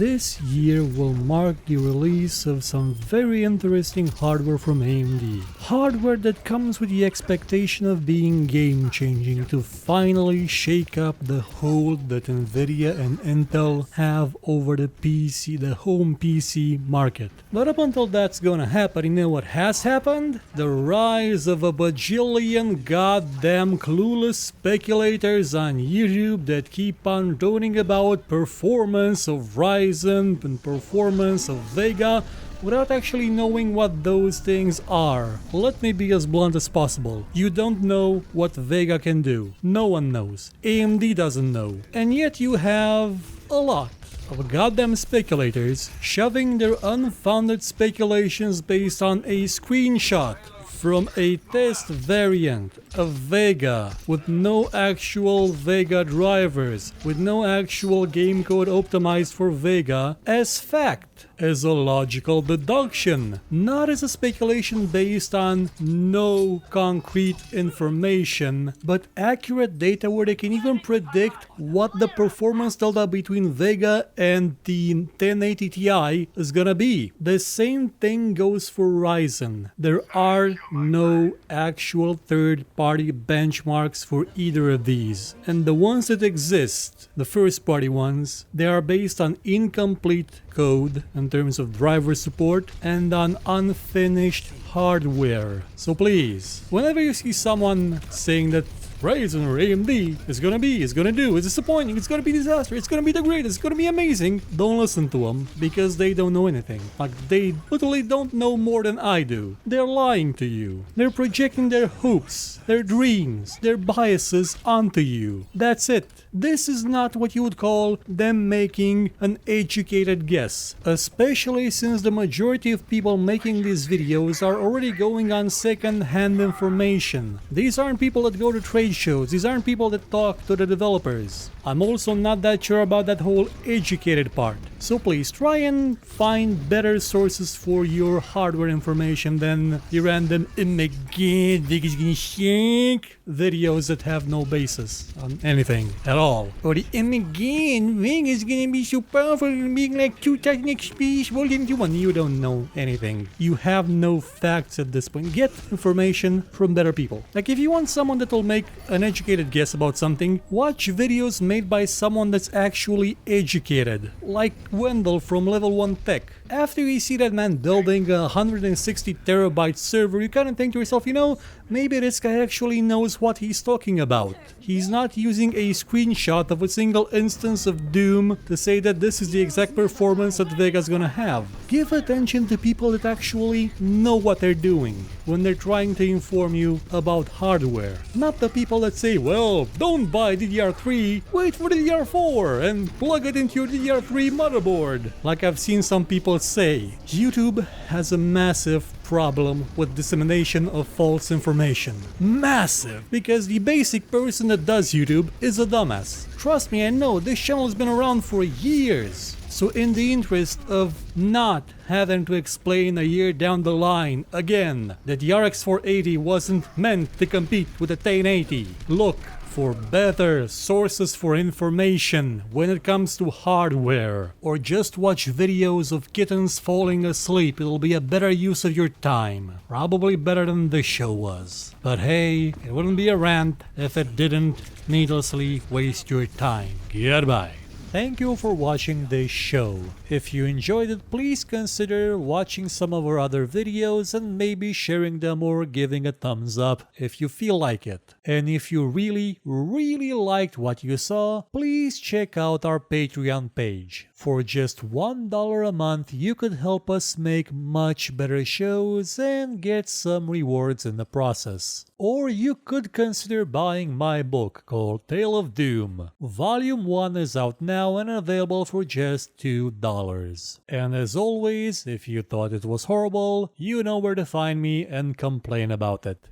This year will mark the release of some very interesting hardware from AMD. Hardware that comes with the expectation of being game-changing to finally shake up the hold that Nvidia and Intel have over the home PC market. But up until that's gonna happen, you know what has happened? The rise of a bajillion goddamn clueless speculators on YouTube that keep on droning about performance of Ryzen and performance of Vega without actually knowing what those things are. Let me be as blunt as possible. You don't know what Vega can do. No one knows. AMD doesn't know. And yet you have a lot of goddamn speculators shoving their unfounded speculations based on a screenshot from a test variant of Vega with no actual Vega drivers, with no actual game code optimized for Vega as fact, as a logical deduction, not as a speculation based on no concrete information, but accurate data where they can even predict what the performance delta between Vega and the 1080 Ti is gonna be. The same thing goes for Ryzen. There are no actual third-party benchmarks for either of these, and the ones that exist, the first-party ones, they are based on incomplete code in terms of driver support and on unfinished hardware. So please, whenever you see someone saying that Ryzen or AMD is gonna do, it's disappointing, it's gonna be disaster, it's gonna be the greatest, it's gonna be amazing, don't listen to them, because they don't know anything. Like, they literally don't know more than I do. They're lying to you. They're projecting their hopes, their dreams, their biases onto you. That's it. This is not what you would call them making an educated guess, especially since the majority of people making these videos are already going on second-hand information. These aren't people that go to trade shows, these aren't people that talk to the developers. I'm also not that sure about that whole educated part. So please try and find better sources for your hardware information than the random "oh my god, Vega's gonna shank" videos that have no basis on anything at all. Or the "oh my god, Vega's gonna be so powerful, being like 2,000 XP more than 1. You don't know anything. You have no facts at this point. Get information from better people. Like, if you want someone that will make an educated guess about something, watch videos made by someone that's actually educated, like Wendell from Level1Tech. After you see that man building a 160 terabyte server, you kind of think to yourself, you know, maybe this guy actually knows what he's talking about. He's not using a screenshot of a single instance of Doom to say that this is the exact performance that Vega's gonna have. Give attention to people that actually know what they're doing when they're trying to inform you about hardware. Not the people that say, well, don't buy DDR3, wait for DDR4 and plug it into your DDR3 motherboard. Like I've seen some people say. YouTube has a massive problem with dissemination of false information. Massive! Because the basic person that does YouTube is a dumbass. Trust me, I know, this channel has been around for years. So in the interest of not having to explain a year down the line again that the RX 480 wasn't meant to compete with the 1080, look for better sources for information when it comes to hardware, or just watch videos of kittens falling asleep. It'll be a better use of your time. Probably better than this show was. But hey, it wouldn't be a rant if it didn't needlessly waste your time. Goodbye. Thank you for watching this show. If you enjoyed it, please consider watching some of our other videos and maybe sharing them or giving a thumbs up if you feel like it. And if you really liked what you saw, please check out our Patreon page. For just $1 a month, you could help us make much better shows and get some rewards in the process. Or you could consider buying my book called Tale of Doom. Volume 1 is out now and available for just $2. And as always, if you thought it was horrible, you know where to find me and complain about it.